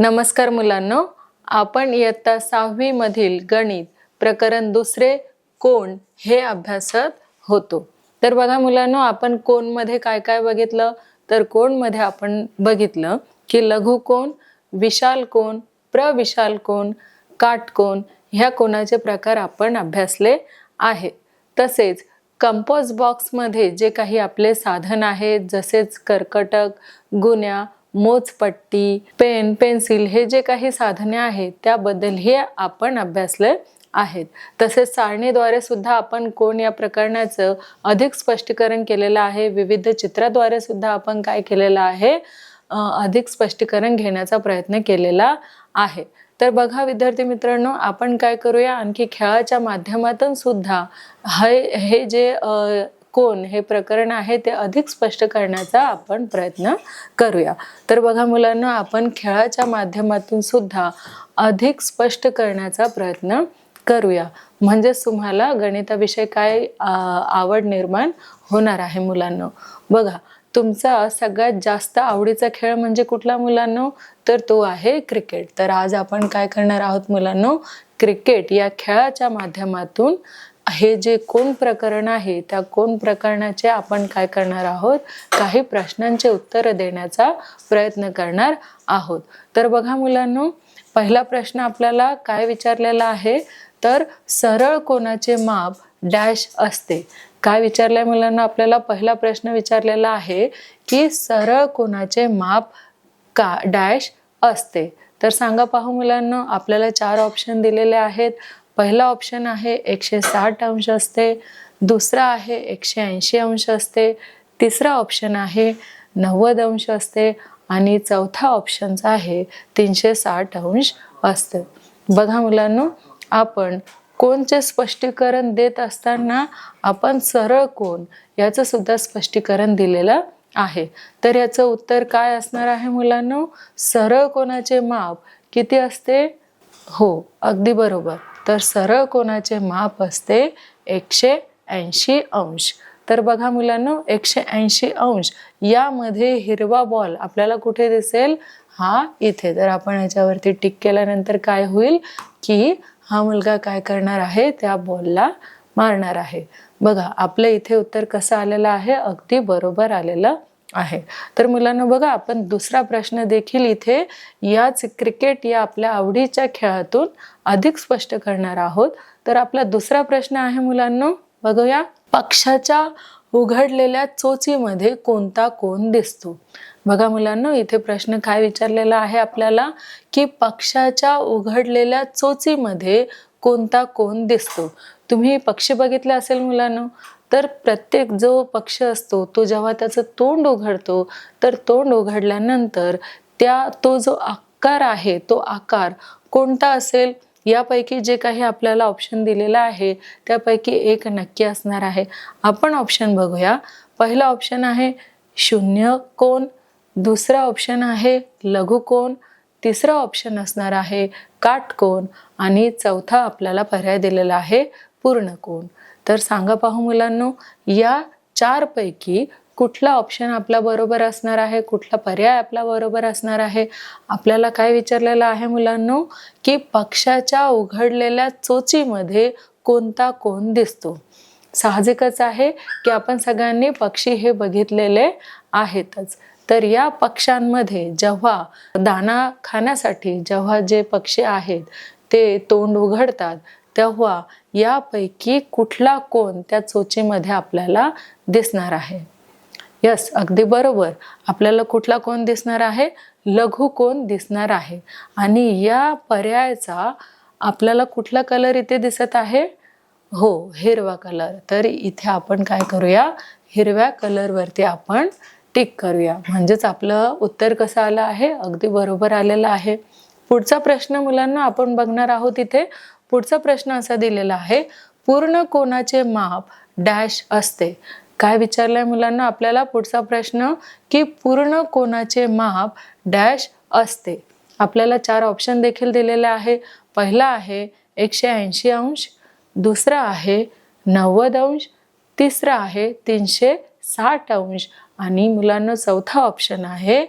नमस्कार मुलांनो, आपण इयत्ता 6वी मधील गणित प्रकरण दुसरे कोन हे अभ्यासत होतो। तर बघा मुलांनो, आपण कोन मध्ये काय काय बघितलं, तर कोन मध्ये आपण बघितलं की लघुकोन, विशाल कोन, प्रविशाल कोन, काटकोन ह्या कोनाचे प्रकार आपण अभ्यासले आहे। तसेच कंपोज बॉक्स मध्ये जे काही आपले साधन आहेत, जसेच कर्कटक, गुण्या, मोजपट्टी, पेन, पेन्सिल हे जे काही साधने आहेत त्याबद्दल हे आपण अभ्यासले आहेत। तसेच सारणीद्वारे सुद्धा आपण कोन या प्रकरणाचं अधिक स्पष्टीकरण केलेलं आहे। विविध चित्राद्वारे सुद्धा आपण काय केलेलं आहे, अधिक स्पष्टीकरण घेण्याचा प्रयत्न केलेला आहे। तर बघा विद्यार्थी मित्रांनो, आपण काय करूया, आणखी खेळाच्या माध्यमातून सुद्धा हे जे कोन हे प्रकरण आहे ते अधिक स्पष्ट करण्याचा आपण प्रयत्न करूया। तर बघा मुलांना, आपण खेळाच्या माध्यमातून सुद्धा अधिक स्पष्ट करण्याचा प्रयत्न करूया, म्हणजे तुम्हाला गणिताविषयी काय आवड निर्माण होणार आहे मुलांनो। बघा, तुमचा सगळ्यात जास्त आवडीचा खेळ म्हणजे कुठला मुलांनो, तर तो आहे क्रिकेट। तर आज आपण काय करणार आहोत मुलांनो, क्रिकेट या खेळाच्या माध्यमातून हे जे कोन प्रकरण आहे त्या कोन प्रकरणाचे आपण काय करणार आहोत, काही प्रश्नांचे उत्तर देण्याचा प्रयत्न करणार आहोत। तर बघा मुलांनो, पहिला प्रश्न आपल्याला काय विचारलेला आहे, तर सरळ कोनाचे माप डॅश असते। काय विचारलंय मुलांना, आपल्याला पहिला प्रश्न विचारलेला आहे की सरळ कोनाचे माप का डॅश असते। तर सांगा पाहू मुलांना, आपल्याला 4 ऑप्शन दिलेले आहेत। पहिला ऑप्शन आहे 160 अंश असते, दुसरा आहे 180 अंश असते, तिसरा ऑप्शन आहे 90 अंश असते आणि चौथा ऑप्शन आहे 360 अंश असते। बघा मुलांनो, आपण कोनचे स्पष्टीकरण देत असताना आपण सरळ कोन याचं सुद्धा स्पष्टीकरण दिलेलं आहे। तर याचं उत्तर काय असणार आहे मुलांनो, सरळ कोनाचे माप किती असते? हो, अगदी बरोबर। तर सरळ कोनाचे माप असते 180 अंश। तर बघा मुलांनो, 180 अंश यामध्ये हिरवा बॉल आपल्याला कुठे दिसेल? हा इथे। तर आपण याच्यावरती टिक केल्यानंतर काय होईल की हा मुलगा काय करणार आहे, त्या बॉलला मारणार आहे। बघा, आपलं इथे उत्तर कसं आलेलं आहे, अगदी बरोबर आलेलं आहे। तर मुलांना बघा, आपण दुसरा प्रश्न देखील इथे याच क्रिकेट या आपल्या आवडीच्या खेळातून अधिक स्पष्ट करणार आहोत। तर आपला दुसरा प्रश्न आहे मुलांनो, बघूया, पक्षाच्या उघडलेल्या चोचीमध्ये कोणता कोन दिसतो? बघा मुलांनो, इथे प्रश्न काय विचारलेला आहे आपल्याला की पक्षाच्या उघडलेल्या चोचीमध्ये कोणता कोन दिसतो? तुम्ही पक्षी बघितला असेल मुलांनो, तर प्रत्येक जो पक्षी असतो तो जेव्हा त्याचं तोंड उघडतो, तर तोंड उघडल्यानंतर तो जो आकार आहे तो आकार कोणता असेल? यापैकी जे काही आपल्याला ऑप्शन दिलेला आहे त्यापैकी एक नक्की असणार आहे। आपण ऑप्शन बघूया। पहिला ऑप्शन आहे शून्य कोन, दुसरा ऑप्शन आहे लघुकोन, तिसरा ऑप्शन असणार आहे काटकोन आणि चौथा आपल्याला पर्याय दिलेला आहे पूर्णकोन। तर सांगा पाहू मुलांनो, या 4 पैकी कुठला ऑप्शन आपला बरोबर असणार आहे, कुठला पर्याय आपला बरोबर असणार आहे? आपल्याला काय विचारलेलं आहे मुलांनो, की पक्षाच्या उघडलेल्या चोचीमध्ये कोणता कोन दिसतो? साहजिकच आहे की आपण सगळ्यांनी पक्षी हे बघितलेले आहेतच। तर या पक्ष्यांमध्ये जेव्हा दाणा खाण्यासाठी जेव्हा जे पक्षी आहेत ते तोंड उघडतात, तेव्हा यापैकी कुठला कोन त्या चोचीमध्ये आपल्याला दिसणार आहे? यस, अगदी बरोबर, आपल्याला कुठला कोन दिसणार आहे? लघुकोन दिसणार आहे। आणि या पर्यायाचा आपल्याला कुठला कलर इथे दिसत आहे? हो, हिरवा कलर। तर इथे आपण काय करूया, हिरव्या कलरवरती आपण टिक करूया, म्हणजेच आपलं उत्तर कसं आलं आहे, अगदी बरोबर आलेलं आहे। पुढचा प्रश्न मुलांना आपण बघणार आहोत। इथे पुढचा प्रश्न असा दिलेला आहे, पूर्ण कोनाचे माप डॅश असते। काय विचारलंय मुलांना आपल्याला पुढचा प्रश्न, की पूर्ण कोनाचे माप डॅश असते। आपल्याला 4 ऑप्शन देखील दिलेले आहे। पहिला आहे 180 अंश, दुसरा आहे 90 अंश, तिसरा आहे 360 अंश आणि मुलांना चौथा ऑप्शन आहे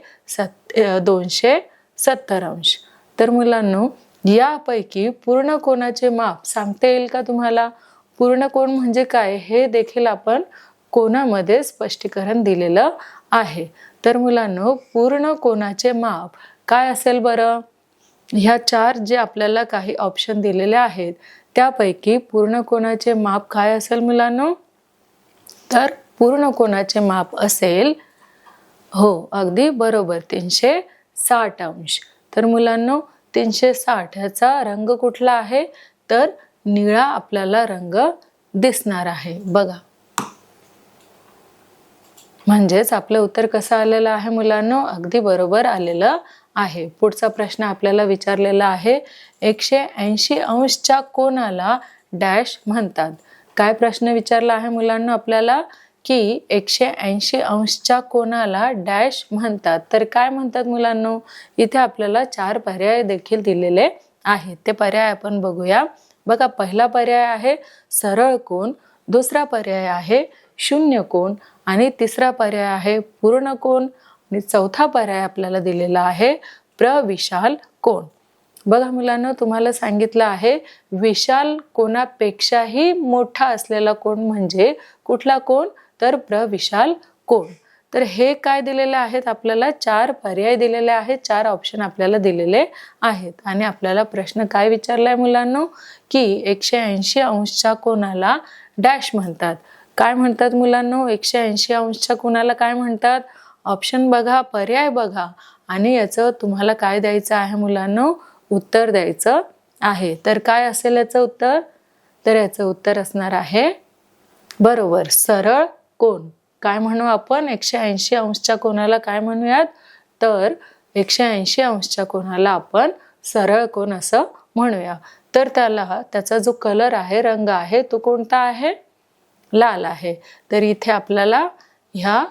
270 अंश। तर मुलांनो, यापैकी पूर्ण कोनाचे माप सांगता येईल का तुम्हाला? पूर्ण कोन म्हणजे काय हे देखील आपण कोनामध्ये स्पष्टीकरण दिलेलं आहे. तर मुलांनो, पूर्ण कोनाचे माप काय असेल बरं? ह्या 4 जे आपल्याला काही ऑप्शन दिलेले आहेत त्यापैकी पूर्ण कोनाचे माप काय असेल मुलांनो? तर पूर्ण कोनाचे माप असेल, हो अगदी बरोबर, 360 अंश. तर मुलांनो, 360 ह्याचा रंग कुठला आहे? तर निळा आपल्याला रंग दिसणार आहे बघा. म्हणजेच आपलं उत्तर कसं आलेलं आहे मुलांनो? अगदी बरोबर आलेलं आहे. पुढचा प्रश्न आपल्याला विचारलेला आहे, 180 अंशच्या कोनाला डॅश म्हणतात. काय प्रश्न विचारला आहे मुलांनो आपल्याला? की 180 अंशच्या कोनाला डॅश म्हणतात. तर काय म्हणतात मुलांनो? इथे आपल्याला 4 पर्याय देखील दिलेले आहेत. ते पर्याय आपण बघूया. बघा, पहिला पर्याय आहे सरळ कोन, दुसरा पर्याय आहे शून्य कोन आणि तिसरा पर्याय आहे पूर्ण कोन आणि चौथा पर्याय आपल्याला दिलेला आहे प्रविशाल कोन. बघा मुलांना, तुम्हाला सांगितलं आहे विशाल कोनापेक्षाही मोठा असलेला कोन म्हणजे कुठला कोन? तर प्रविशाल कोन. तर हे काय दिलेले आहेत आपल्याला? 4 पर्याय दिलेले आहेत, 4 ऑप्शन आपल्याला दिलेले आहेत आणि आपल्याला प्रश्न काय विचारलाय मुलांनो? की 180 अंशच्या कोनाला डॅश म्हणतात. काय म्हणतात मुलांनो? 180 अंशच्या कोनाला काय म्हणतात? ऑप्शन बघा, पर्याय बघा आणि याचं तुम्हाला काय द्यायचं आहे मुलांनो? उत्तर द्यायचं आहे. तर काय असेल याचं उत्तर? तर याचं उत्तर असणार आहे बरोबर सरळ कोन. काय म्हणू आपण? 180 अंशच्या कोनाला काय म्हणूयात? तर 180 अंशच्या कोनाला आपण सरळ कोन असं म्हणूया. तर त्याचा जो कलर आहे, रंग आहे, तो कोणता आहे? लाल आहे. तर इथे आपल्याला ह्या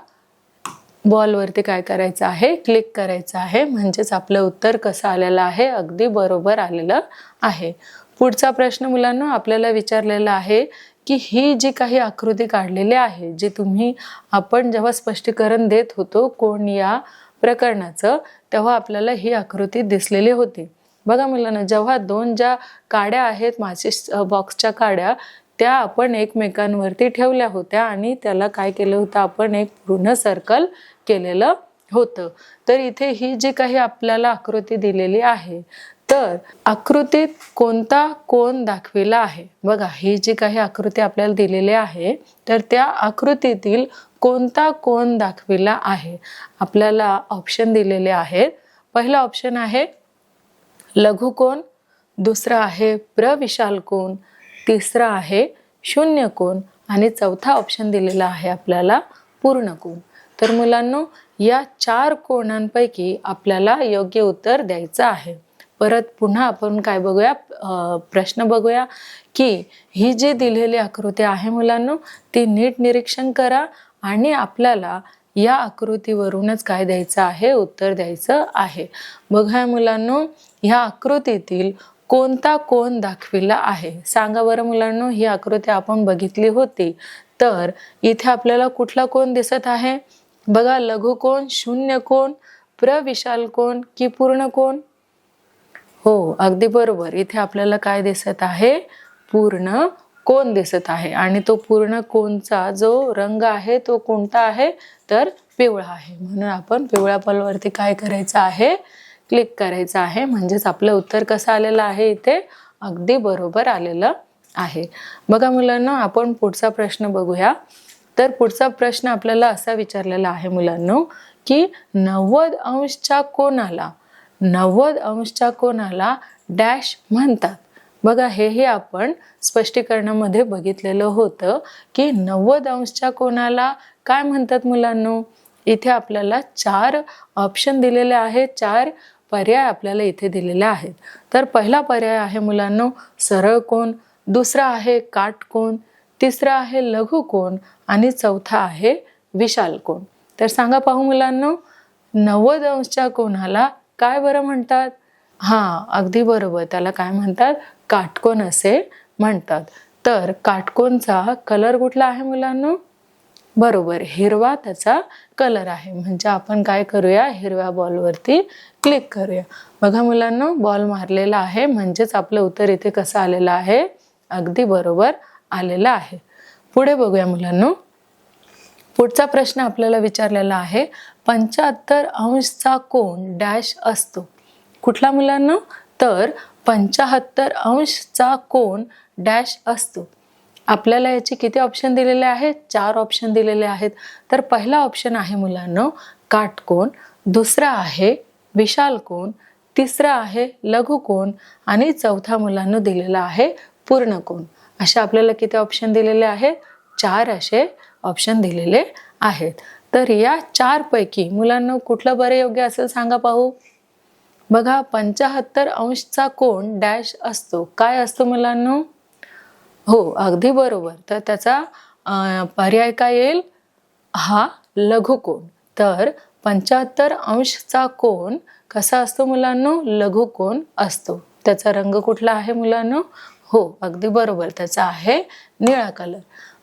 बॉलवरती काय करायचं आहे? क्लिक करायचं आहे. म्हणजेच आपलं उत्तर कसं आलेलं आहे? अगदी बरोबर आलेलं आहे. पुढचा प्रश्न मुलांना आपल्याला विचारलेला आहे की ही जी काही आकृती काढलेली आहे, जी आपण जेव्हा स्पष्टीकरण देत होतो कोण या प्रकरणाचं, तेव्हा आपल्याला ही आकृती दिसलेली होती. बघा मुलांना, जेव्हा 2 ज्या काड्या आहेत माचिस बॉक्सच्या काड्या, त्या आपण एकमेकांवरती ठेवल्या होत्या आणि त्याला काय केलं होतं? आपण एक पूर्ण सर्कल केलेलं होतं. तर इथे ही जी काही आपल्याला आकृती दिलेली आहे, तर आकृतीत कोणता कोन दाखविला आहे? बघा, ही जी काही आकृती आपल्याला दिलेली आहे, तर त्या आकृतीतील कोणता कोन दाखविला आहे? आपल्याला ऑप्शन दिलेले आहेत. पहिला ऑप्शन आहे लघुकोन, दुसरा आहे प्रविशाल कोन, तिसरा आहे शून्य कोन आणि चौथा ऑप्शन दिलेला आहे आपल्याला पूर्ण कोन. तर मुलांनो, या 4 कोनांपैकी आपल्याला योग्य उत्तर द्यायचं आहे. परत पुन्हा आपण काय बघूया? प्रश्न बघूया की ही जी दिलेली आकृती आहे मुलांनो, ती नीट निरीक्षण करा आणि आपल्याला या आकृतीवरूनच काय द्यायचं आहे? उत्तर द्यायचं आहे. बघा मुलांनो, ह्या आकृतीतील कोणता कोन दाखविला आहे? सांगा बरं मुलांनो, ही आकृती आपण बघितली होती, तर इथे आपल्याला कुठला कोन दिसत आहे? बघा, लघुकोन, शून्य कोन, प्रविशाल कोन की पूर्ण कोन? हो अगदी बरोबर, इथे आपल्याला काय दिसत आहे? पूर्ण कोन दिसत आहे आणि तो पूर्ण कोनचा जो रंग आहे तो कोणता आहे? तर पिवळा आहे. म्हणून आपण पिवळ्या बॉलवरती काय करायचं आहे? क्लिक करायचं आहे. म्हणजेच आपलं उत्तर कसं आलेलं आहे? इथे अगदी बरोबर आलेलं आहे. बघा मुलांना, आपण पुढचा प्रश्न बघूया. तर पुढचा प्रश्न आपल्याला असा विचारलेला आहे मुलांनो की 90 अंशच्या कोनाला डॅश म्हणतात. बघा, हेही आपण स्पष्टीकरणामध्ये बघितलेलं होतं की 90 अंशच्या कोनाला काय म्हणतात मुलांनो? इथे आपल्याला 4 ऑप्शन दिलेले आहेत, 4 पर्याय आपल्याला इथे दिलेले आहेत. तर पहिला पर्याय आहे मुलांनो सरळ कोन, दुसरा आहे काटकोन, तिसरा आहे लघुकोन आणि चौथा आहे विशाल कोन. तर सांगा पाहू मुलांनो, 90 अंशच्या कोनाला काय बरं म्हणतात? अगदी बरोबर, त्याला काय म्हणतात? काटकोन असे म्हणतात. तर काटकोनचा कलर कुठला आहे मुलांनो? बरोबर, हिरवा त्याचा कलर आहे. म्हणजे आपण काय करूया, हिरव्या बॉलवरती क्लिक करूया. बघा मुलांनो, बॉल मारलेला आहे म्हणजेच आपलं उत्तर इथे कसं आलेलं आहे, अगदी बरोबर आलेलं आहे. पुढे बघूया मुलांनो. पुढचा प्रश्न आपल्याला विचारलेला आहे, 75 अंशचा कोन डॅश असतो. कुठला मुलांनो? तर 75 अंशचा कोन डॅश असतो. आपल्याला याचे किती ऑप्शन दिलेले आहेत? 4 ऑप्शन दिलेले आहेत. तर पहिला ऑप्शन आहे मुलांनो काटकोन, दुसरा आहे विशाल कोन, तिसरा आहे लघुकोन आणि चौथा मुलांनो दिलेला आहे पूर्णकोन. असे आपल्याला किती ऑप्शन दिलेले आहेत? 4 असे ऑप्शन दिलेले आहेत. तर या 4 पैकी मुलांनो कुठलं बरे योग्य असेल सांगा पाहू. बघा, 75 अंशचा कोन डॅश असतो. काय असतो मुलांनो? हो, अगदी बरोबर. तर त्याचा पर्याय काय येईल? हा लघुकोन. तर 75 अंशचा कोन कसा असतो मुलांनो? लघुकोन असतो. त्याचा रंग कुठला आहे मुलांनो? हो, अगदी बरोबर, त्याचा आहे निळा कलर.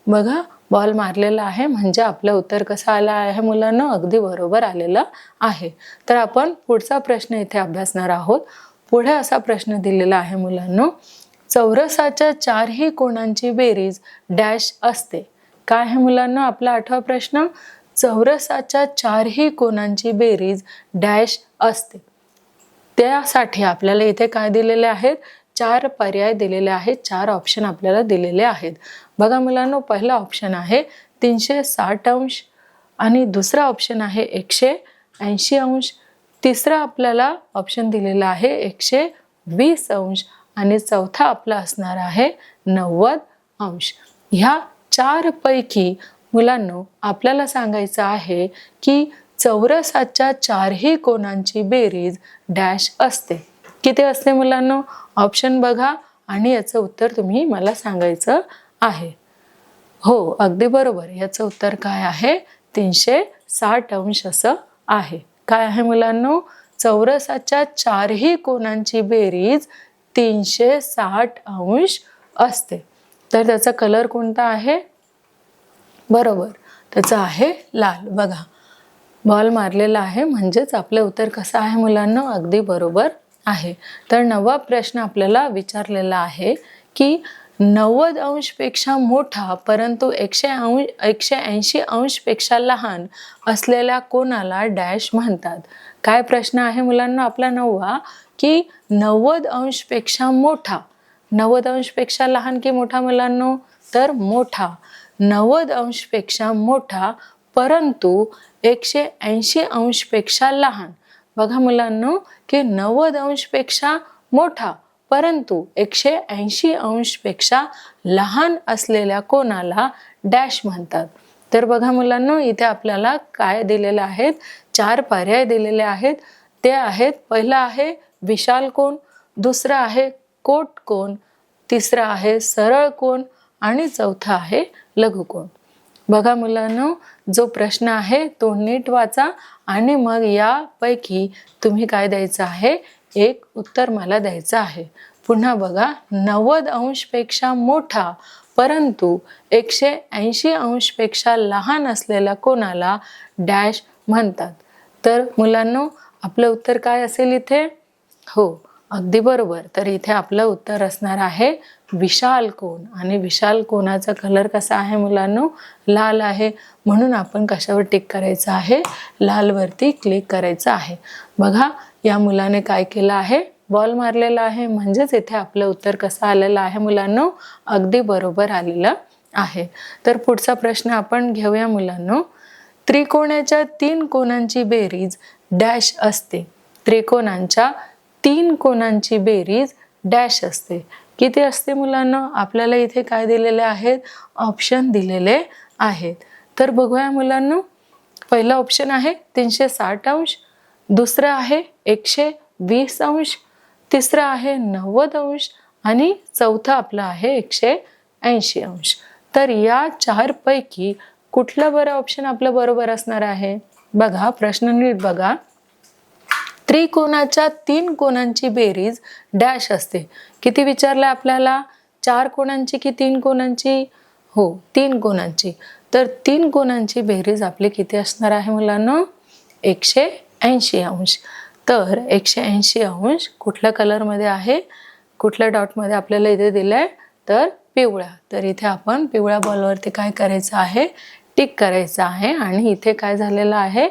बघा, बॉल मारलेला आहे म्हणजे आपलं उत्तर कसं आलं आहे मुलांनो? अगदी बरोबर आलेलं आहे. तर आपण पुढचा प्रश्न इथे अभ्यासणार आहोत. पुढे असा प्रश्न दिलेला आहे मुलांनो, चौरसाच्या 4ही कोणांची बेरीज डॅश असते. काय आहे मुलांनो आपला 8वा प्रश्न? चौरसाच्या 4ही कोणांची बेरीज डॅश असते. त्यासाठी आपल्याला इथे काय दिलेले आहेत? 4 पर्याय दिलेले आहेत, 4 ऑप्शन आपल्याला दिलेले आहेत. बघा मुलांनो, पहिला ऑप्शन आहे 360 अंश आणि दुसरा ऑप्शन आहे 180 अंश, तिसरा आपल्याला ऑप्शन दिलेला आहे 120 अंश आणि चौथा आपला असणार आहे 90 अंश. ह्या 4 पैकी मुलांनो आपल्याला सांगायचं आहे की चौरसाच्या 4ही कोणांची बेरीज डॅश असते. किती असते मुलांनो? ऑप्शन बघा आणि याचं उत्तर तुम्ही मला सांगायचं आहे. हो, अगदी बरोबर, याचं उत्तर काय आहे? 360 अंश असं आहे. काय आहे मुलांनो? चौरसाच्या 4ही कोणांची बेरीज 360 अंश असते. तर त्याचा कलर कोणता आहे? बरोबर, त्याचा आहे लाल. बघा, बॉल मारलेला आहे म्हणजेच आपलं उत्तर कसं आहे मुलांनो? अगदी बरोबर आहे. तर 9वा प्रश्न आपल्याला विचारलेला आहे की 90 अंशपेक्षा मोठा परंतु 180 अंशपेक्षा लहान असलेल्या कोणाला डॅश म्हणतात. काय प्रश्न आहे मुलांना आपला 9वा की 90 अंशपेक्षा मोठा, 90 अंशपेक्षा लहान की मोठा मुलांनो? तर मोठा. 90 अंशपेक्षा मोठा परंतु 180 अंशपेक्षा लहान. बघा मुलांनो की 90 अंशपेक्षा मोठा परंतु 180 अंशपेक्षा लहान असलेल्या कोणाला डॅश म्हणतात. तर बघा मुलांनो, इथे आपल्याला काय दिलेले आहेत? 4 पर्याय दिलेले आहेत. ते आहेत, पहिला आहे विशाल कोन, दुसरा आहे कोट कोन, तिसरा आहे सरळ कोन आणि चौथा आहे लघुकोन. बघा मुलांनो, जो प्रश्न आहे तो नीट वाचा आणि मग यापैकी तुम्ही काय द्यायचं आहे? एक उत्तर मला द्यायचं आहे. पुन्हा बघा, 90 अंशपेक्षा मोठा परंतु 180 अंशपेक्षा लहान असलेल्या कोणाला डॅश म्हणतात. तर मुलांनो आपलं उत्तर काय असेल इथे? हो, अगदी बरोबर. तर इथे आपलं उत्तर असणार आहे विशाल कोन आणि विशाल कोनाचा कलर कसा आहे मुलांनो? लाल आहे. म्हणून आपण कशावर टिक करायचं आहे? लाल वरती क्लिक करायचं आहे. बघा, या मुलाने काय केलं आहे? बॉल मारलेला आहे म्हणजेच इथे आपलं उत्तर कसं आलेलं आहे मुलांनो? अगदी बरोबर आलेलं आहे. तर पुढचा प्रश्न आपण घेऊया मुलांनो. त्रिकोणाच्या 3 कोनांची बेरीज डॅश असते. त्रिकोणांच्या 3 कोनांची बेरीज डॅश असते. किती असते मुलांनो? आपल्याला इथे काय दिलेले आहेत? ऑप्शन दिलेले आहेत. तर बघूया मुलांनो, पहिला ऑप्शन आहे 360 अंश, दुसरा आहे 120 अंश, तिसरा आहे 90 अंश आणि चौथा आपला आहे 180 अंश. तर या 4 पैकी कुठलं बरं ऑप्शन आपलं बरोबर असणार आहे? बघा, प्रश्न नीट बघा. त्रिकोणाच्या 3 कोनांची बेरीज डॅश असते. किती विचारलं आपल्याला? 4 कोनांची की 3 कोनांची? हो, 3 कोनांची. तर 3 कोनांची बेरीज आपली किती असणार आहे मुलांनो? 180 अंश. तर 180 अंश कुठल्या कलरमध्ये आहे? कुठल्या डॉटमध्ये आपल्याला इथे दिलंय? तर पिवळा. तर इथे आपण पिवळ्या बॉलवरती काय करायचं आहे? टिक करायचं आहे. आणि इथे काय झालेलं आहे?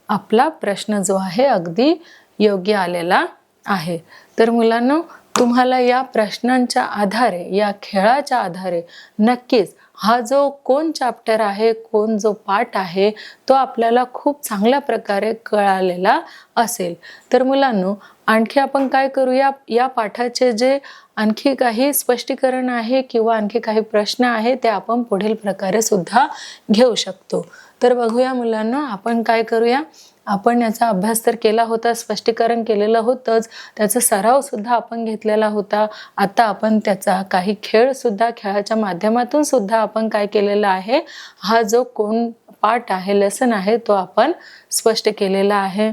आपला प्रश्न जो आहे अगदी योग्य आलेला आहे. तर मुलांनो, तुम्हाला या प्रश्नांच्या आधारे, या खेळाच्या आधारे नक्कीच हा जो कोण चॅप्टर आहे, कोण जो पाठ आहे, तो आपल्याला खूप चांगल्या प्रकारे कळालेला असेल. तर मुलांनो, आणखी आपण काय करूया, या पाठाचे जे आणखी काही स्पष्टीकरण आहे किंवा आणखी काही प्रश्न आहे ते आपण पुढील प्रकारे सुद्धा घेऊ शकतो. तर बघूया मुलांनो, आपण काय करूया, आपण याचा अभ्यास तर केला होता, स्पष्टीकरण केलेलं होतंच, त्याचा सराव सुद्धा आपण घेतलेला होता. आता आपण त्याचा काही खेळ सुद्धा, खेळाच्या माध्यमातून सुद्धा आपण काय केलेला आहे, हा जो कोण पाठ आहे, लेसन आहे, तो आपण स्पष्ट केलेला आहे.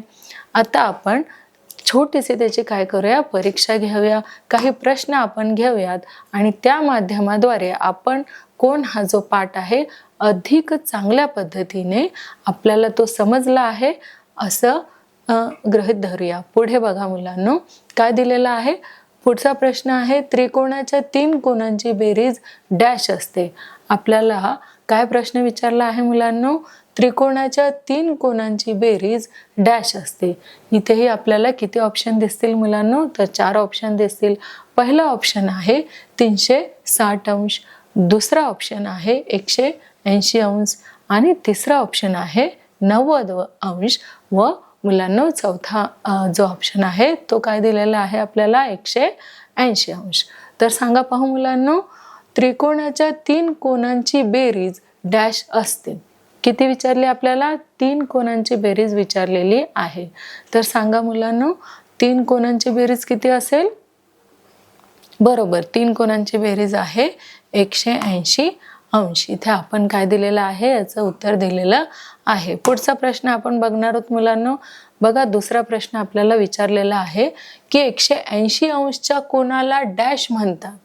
आता आपण छोटीशी त्याची काय करूया, परीक्षा घेऊया, काही प्रश्न आपण घेऊयात आणि त्या माध्यमाद्वारे आपण कोण हा जो पाठ आहे अधिक चांगल्या पद्धतीने आपल्याला तो समजला आहे असं गृहीत धरूया. पुढे बघा मुलांनो, काय दिलेलं आहे? पुढचा प्रश्न आहे, त्रिकोणाच्या 3 कोनांची बेरीज डॅश असते. आपल्याला काय प्रश्न विचारला आहे मुलांनो? त्रिकोणाच्या 3 कोनांची बेरीज डॅश असते. इथेही आपल्याला किती ऑप्शन दिसतील मुलांनो? तर 4 ऑप्शन दिसतील. पहिला ऑप्शन आहे 360 अंश, दुसरा ऑप्शन आहे 180 अंश आणि तिसरा ऑप्शन आहे 90 अंश व मुलांनो चौथा जो ऑप्शन आहे तो काय दिलेला आहे आपल्याला? 180 अंश. तर सांगा पाहू मुलांनो, त्रिकोणाच्या 3 कोनांची बेरीज डॅश असते. किती विचारली आपल्याला? 3 कोनांची बेरीज विचारलेली आहे. तर सांगा मुलांनो, 3 कोनांची बेरीज किती असेल? बरोबर, 3 कोनांची बेरीज आहे 180 अंश. इथे आपण काय दिलेलं आहे, याचं उत्तर दिलेलं आहे. पुढचा प्रश्न आपण बघणार आहोत मुलांनो. बघा, दुसरा प्रश्न आपल्याला विचारलेला आहे की 180 अंशच्या कोनाला डॅश म्हणतात.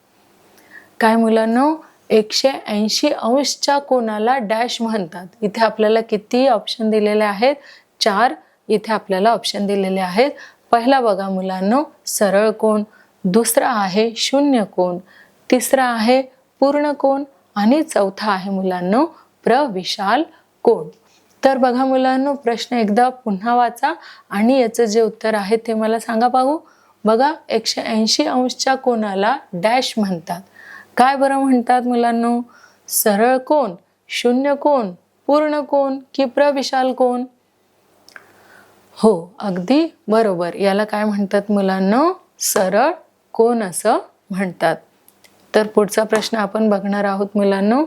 काय मुलांनो? 180 अंशच्या कोनाला डॅश म्हणतात. इथे आपल्याला किती ऑप्शन दिलेले आहेत? 4 इथे आपल्याला ऑप्शन दिलेले आहेत. पहिला बघा मुलांनो, सरळ कोन, दुसरा आहे शून्य कोन, तिसरा आहे पूर्ण कोन आणि चौथा आहे मुलांनो प्रविशाल कोन. तर बघा मुलांनो, प्रश्न एकदा पुन्हा वाचा आणि याचं जे उत्तर आहे ते मला सांगा पाहू. बघा, 180 अंशच्या कोनाला डॅश म्हणतात. काय बरं म्हणतात मुलांनो? सरळ कोन, शून्य कोन, पूर्ण कोन की प्रविशाल कोन? हो, अगदी बरोबर. याला काय म्हणतात मुलांनो? सरळ कोन असं म्हणतात. तर पुढचा प्रश्न आपण बघणार आहोत मुलांनो.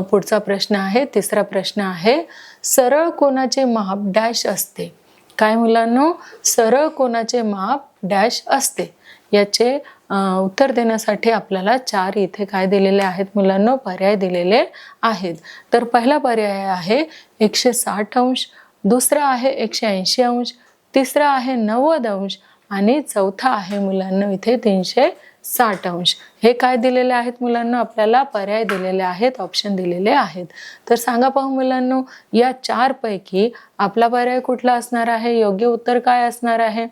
पुढचा प्रश्न आहे, तिसरा प्रश्न आहे, सरळ कोनाचे माप डॅश असते. काय मुलांनो? सरळ कोनाचे माप डॅश असते. याचे उत्तर देण्यासाठी आपल्याला 4 इथे काय दिलेले आहेत मुलांनो? पर्याय दिलेले आहेत. तर पहिला पर्याय आहे 160 अंश, दुसरा आहे 180 अंश, तिसरा आहे 90 अंश आणि चौथा आहे मुलांनो इथे 360 अंश. हे काय दिलेले आहेत मुलांनो? आपल्याला पर्याय दिलेले आहेत, ऑप्शन दिलेले आहेत. तर सांगा पाहू मुलांनो, या 4 पैकी आपला पर्याय कुठला असणार आहे? योग्य उत्तर काय असणार आहे?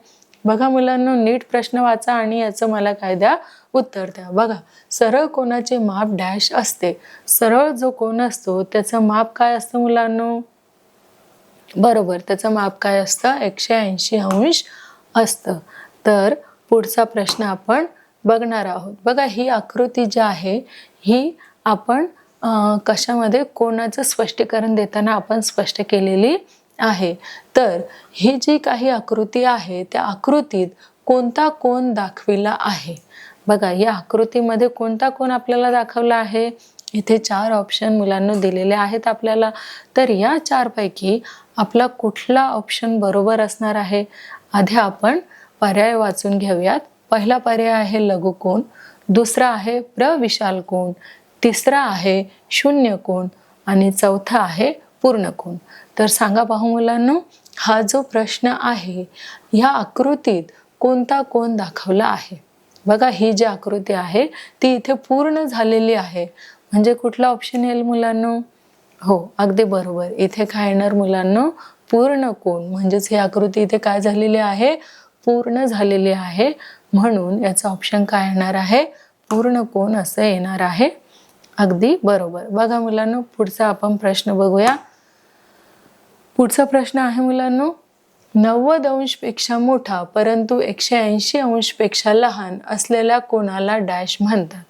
बघा मुलांनो, नीट प्रश्न वाचा आणि याचं मला काय द्या? उत्तर द्या. बघा, सरळ कोनाचे माप डॅश असते. सरळ जो कोन असतो त्याचं माप काय असतं मुलांनो? बरोबर, त्याचं माप काय असतं? 180 अंश असतं. तर पुढचा प्रश्न आपण बघणार आहोत. बघा, ही आकृती जी आहे ही आपण कशामध्ये कोनाचं स्पष्टीकरण देताना आपण स्पष्ट केलेली आहे. तर ही जी काही आकृती आहे त्या आकृतीत कोणता कोन दाखविला आहे? बघा, या आकृतीमध्ये कोणता कोन आपल्याला दाखवला आहे? इथे 4 ऑप्शन मुलांना दिलेले आहेत आपल्याला. तर या 4 पैकी आपला कुठला ऑप्शन बरोबर असणार आहे? आधी आपण पर्याय वाचून घेऊयात. पहिला पर्याय आहे लघुकोन, दुसरा आहे प्रविशाल कोन, तिसरा आहे शून्य कोन आणि चौथा आहे पूर्ण कोन. तर सांगा पाहू मुलांनो, हा जो प्रश्न आहे ह्या आकृतीत कोणता कोन दाखवला आहे? बघा, ही जी आकृती आहे ती इथे पूर्ण झालेली आहे. म्हणजे कुठला ऑप्शन येईल मुलांनो? हो, अगदी बरोबर. इथे काय येणार मुलांनो? पूर्ण कोन. म्हणजेच ही आकृती इथे काय झालेली आहे? पूर्ण झालेली आहे. म्हणून याचा ऑप्शन काय येणार आहे? पूर्ण कोन असं येणार आहे. अगदी बरोबर. बघा मुलांनो, पुढचा आपण प्रश्न बघूया. पुढचा प्रश्न आहे मुलांनो, 90 अंशपेक्षा मोठा परंतु 180 अंशपेक्षा लहान असलेल्या कोनाला डॅश म्हणतात.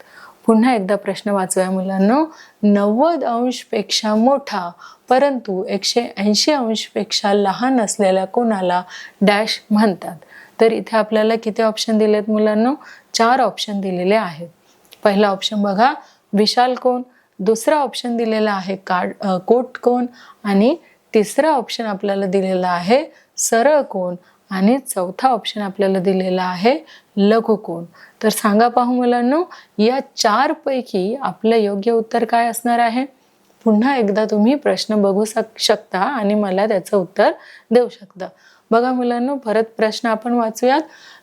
पुन्हा एकदा प्रश्न वाचूया मुलांनो. 90 अंशपेक्षा मोठा परंतु 180 अंशपेक्षा लहान असलेल्या कोनाला डॅश म्हणतात. तर इथे आपल्याला किती ऑप्शन दिलेत मुलांनो? 4 ऑप्शन दिलेले आहेत. पहिला ऑप्शन बघा, विशाल कोन. दुसरा ऑप्शन दिलेला आहे कोटकोन आणि तिसरा ऑप्शन आपल्याला दिलेला आहे सरळ कोन आणि चौथा ऑप्शन आपल्याला दिलेला आहे लघुकोन. तर सांगा पाहू मुलांनो, या 4 पैकी आपलं योग्य उत्तर काय असणार आहे? पुन्हा एकदा तुम्ही प्रश्न बघू शकता आणि मला त्याचं उत्तर देऊ शकता. बघा मुलांनो, परत प्रश्न आपण वाचूयात.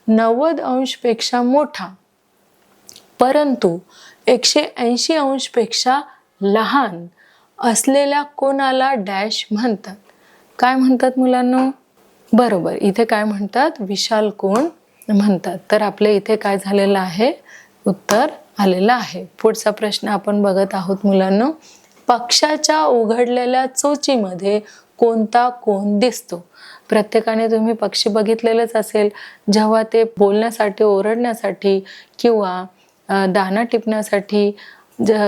90 अंशपेक्षा मोठा परंतु 180 अंशपेक्षा लहान असलेल्या कोनाला डॅश म्हणतात. काय म्हणतात मुलांनो? बरोबर, इथे काय म्हणतात? विशाल कोन म्हणतात. तर आपल्या इथे काय झालेलं आहे? उत्तर आलेलं आहे. पुढचा प्रश्न आपण बघत आहोत मुलांनो. पक्ष्याच्या उघडलेल्या चोचीमध्ये कोणता कोन दिसतो? प्रत्येकाने तुम्ही पक्षी बघितलेलंच असेल. जेव्हा ते बोलण्यासाठी, ओरडण्यासाठी किंवा दाणा टिपण्यासाठी,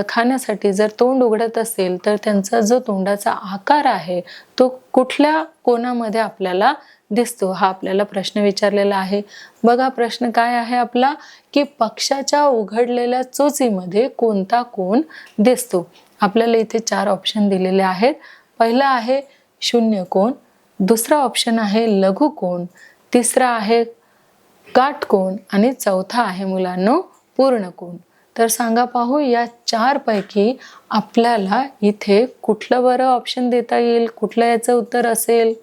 खाण्यासाठी जर तोंड उघडत असेल तर त्यांचा जो तोंडाचा आकार आहे तो कुठल्या कोनामध्ये आपल्याला दिसतो? हा आपल्याला प्रश्न विचारलेला आहे. बघा प्रश्न काय आहे आपला, की पक्ष्याच्या उघडलेल्या चोचीमध्ये कोणता कोन दिसतो? आपल्याला इथे 4 ऑप्शन दिलेले आहेत. पहिला आहे शून्य कोन, दुसरा ऑप्शन आहे लघु कोन, तिसरा आहे काटकोन आणि चौथा आहे मुलांनो पूर्ण कोन. तर सांगा पाहू, या 4 पैकी आपल्याला इथे कुठलं बरं ऑप्शन देता येईल? कुठलं याचं उत्तर असेल?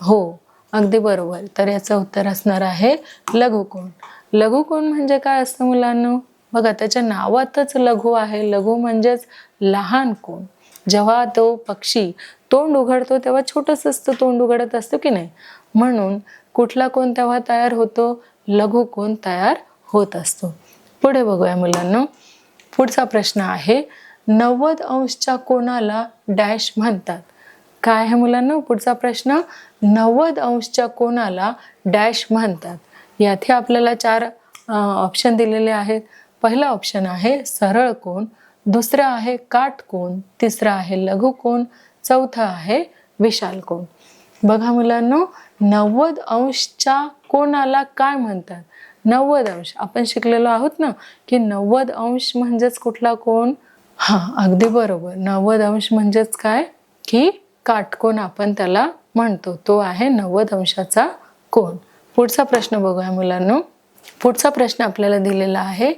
हो, अगदी बरोबर. तर याचं उत्तर असणार आहे लघुकोन. लघुकोन म्हणजे काय असतं मुलांनो? बघा, त्याच्या नावातच लघु आहे. लघु म्हणजेच लहान कोन. जेव्हा तो पक्षी तोंड उघडतो तेव्हा छोटंसं असतं तोंड उघडत असतो की नाही? म्हणून कुठला कोन तेव्हा तयार होतो? लघु कोन तयार होत असतो. पुढे बघूया मुलांनो. पुढचा प्रश्न आहे, 90 अंशच्या कोनाला डॅश म्हणतात. काय आहे मुलांनो पुढचा प्रश्न? 90 अंशच्या कोनाला डॅश म्हणतात. याथे आपल्याला 4 ऑप्शन दिलेले आहेत. पहिला ऑप्शन आहे सरळ कोन, दुसरा आहे काटकोन, तिसरा आहे लघुकोन, चौथा आहे विशाल कोन. बघा मुलांनो, 90 अंशच्या कोनाला काय म्हणतात? 90 अंश आपण शिकलेलो आहोत ना, की 90 अंश म्हणजेच कुठला कोन? अगदी बरोबर. 90 अंश म्हणजेच काय? की काटकोन आपण त्याला म्हणतो. तो आहे 90 अंशाचा कोन. पुढचा प्रश्न बघूया मुलांनो. पुढचा प्रश्न आपल्याला दिलेला आहे,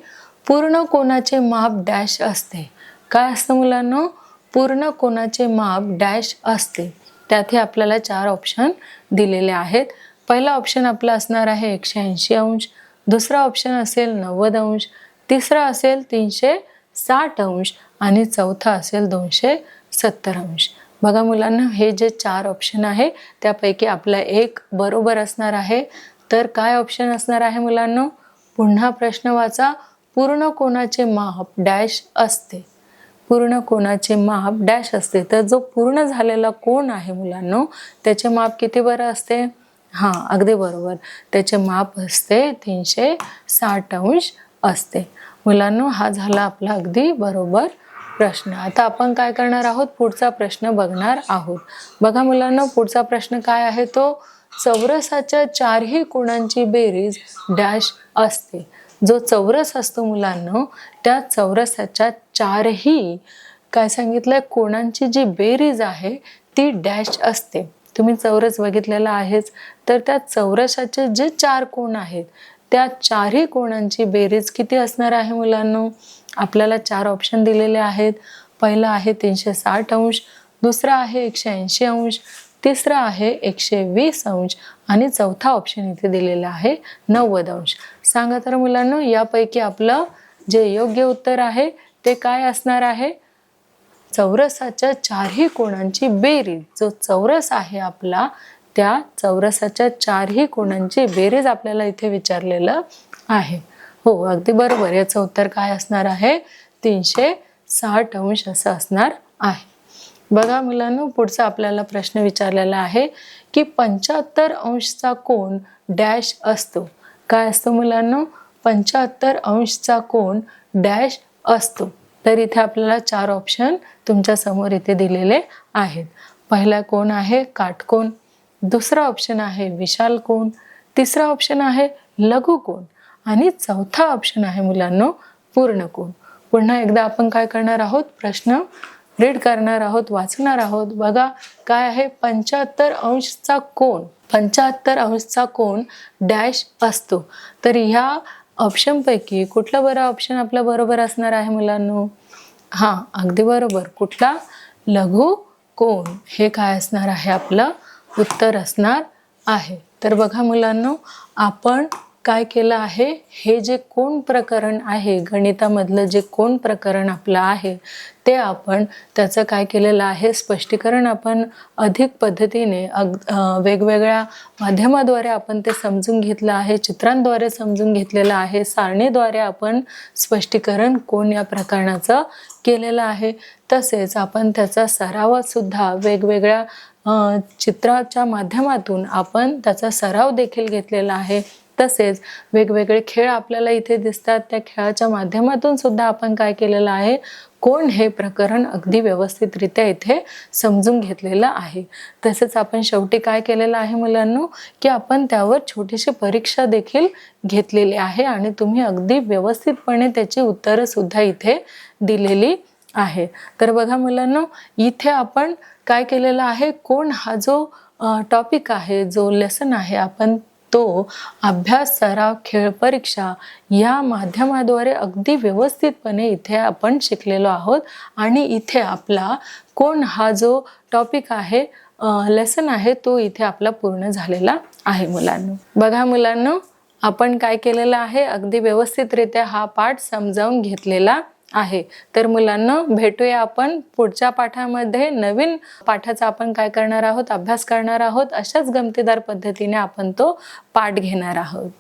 पूर्ण कोनाचे माप डॅश असते. काय असतं मुलांनो? पूर्ण कोनाचे माप डॅश असते. त्याथे आपल्याला 4 ऑप्शन दिलेले आहेत. पहिला ऑप्शन आपला असणार आहे 180 अंश, दुसरा ऑप्शन असेल 90 अंश, तिसरा असेल 360 अंश आणि चौथा असेल 270 अंश. बघा मुलांना, हे जे 4 ऑप्शन आहे त्यापैकी आपला एक बरोबर असणार आहे. तर काय ऑप्शन असणार आहे मुलांनो? पुन्हा प्रश्न वाचा. पूर्ण कोनाचे माप डॅश असते. पूर्ण कोनाचे माप डॅश असते. तर जो पूर्ण झालेला कोन आहे मुलांनो, त्याचे माप किती बरं असते? अगदी बरोबर. त्याचे माप असते 360 अंश असते. मुलांनो, हा झाला आपला अगदी बरोबर प्रश्न. आता आपण काय करणार आहोत? पुढचा प्रश्न बघणार आहोत. बघा मुलांनो, पुढचा प्रश्न काय आहे तो, चौरसाच्या 4ही कोणांची बेरीज डॅश असते. जो चौरस असतो मुलांनो, त्या चौरसाच्या 4ही काय सांगितलंय कोणांची जी बेरीज आहे ती डॅश असते. तुम्ही चौरस बघितलेला आहेच. तर त्या चौरसाचे जे 4 कोण आहेत त्या 4ही कोणांची बेरीज किती असणार आहे मुलांनो? आपल्याला 4 ऑप्शन दिलेले आहेत. पहिला आहे 360 अंश, दुसरा आहे 180 अंश, तिसरा आहे 120 अंश आणि चौथा ऑप्शन इथे दिलेला आहे 90 अंश. सांगा तर मुलांनो, यापैकी आपलं जे योग्य उत्तर आहे ते काय असणार आहे? चौरसाच्या चारही कोणांची बेरीज. जो चौरस आहे आपला, त्या चौरसाच्या चारही कोणांची बेरीज आपल्याला इथे विचारलेलं आहे. हो, अगदी बरोबर. याचं उत्तर काय असणार आहे? 360 अंश असं असणार आहे. बघा मुलांनो, पुढचा आपल्याला प्रश्न विचारलेला आहे की 75 अंशचा कोन डॅश असतो. काय असतो मुलांनो? 75 अंशचा कोन डॅश असतो. तर इथे आपल्याला 4 ऑप्शन तुमच्या समोर इथे दिलेले आहेत. पहिला कोन आहे काटकोन, दुसरा ऑप्शन आहे विशाल कोन, तिसरा ऑप्शन आहे लघु कोन आणि चौथा ऑप्शन आहे मुलांनो पूर्ण कोन. पुन्हा एकदा आपण काय करणार आहोत? प्रश्न रीड करणार आहोत, वाचणार आहोत. बघा काय आहे? 75 अंशचा कोन, 75 अंशचा कोन डॅश असतो. तर ह्या ऑप्शन पैकी कुठला बरा ऑप्शन आपला बरोबर असणार आहे मुलांनो? हा, अगदी बरोबर. कुठला? लघु कोन हे काय असणार आहे? आपलं उत्तर असणार आहे. तर बघा मुलांनो, आपण काय केलं आहे? हे जे कोन प्रकरण आहे, गणितामधलं जे कोन प्रकरण आपलं आहे, ते आपण त्याचं काय केलेलं आहे? स्पष्टीकरण आपण अधिक पद्धतीने वेगवेगळ्या माध्यमाद्वारे आपण ते समजून घेतलं आहे, चित्रांद्वारे समजून घेतलेलं आहे, सारणीद्वारे आपण स्पष्टीकरण कोन या प्रकरणाचं केलेलं आहे. तसेच आपण त्याचा सरावात सुद्धा वेगवेगळ्या चित्राच्या माध्यमातून आपण त्याचा सराव देखील घेतलेला आहे. तसेच वेगवेगळे खेळ आपल्याला इथे दिसतात, त्या खेळाच्या माध्यमातून सुद्धा आपण काय केलेलं आहे? कोण हे प्रकरण अगदी व्यवस्थितरित्या इथे समजून घेतलेलं आहे. तसेच आपण शेवटी काय केलेलं आहे मुलांनो? की आपण त्यावर छोटीशी परीक्षा देखील घेतलेली आहे आणि तुम्ही अगदी व्यवस्थितपणे त्याची उत्तरं सुद्धा इथे दिलेली आहे. तर बघा मुलांनो, इथे आपण काय केलेलं आहे? कोण हा जो टॉपिक आहे, जो लेसन आहे, आपण तो अभ्यास, सराव, खेळ, परीक्षा या माध्यमाद्वारे अगदी व्यवस्थितपणे इथे आपण शिकलेलो आहोत. आणि इथे आपला कोण हा जो टॉपिक आहे, लेसन आहे, तो इथे आपला पूर्ण झालेला आहे मुलांनो. बघा मुलांनो, आपण काय केलेलं आहे? अगदी व्यवस्थितरित्या हा पाठ समजावून घेतलेला आहे. तर मुलांना भेटूया आपण पुढच्या पाठामध्ये. नवीन पाठाचा आपण काय करणार आहोत? अभ्यास करणार आहोत. अशाच गमतीदार पद्धतीने आपण तो पाठ घेणार आहोत.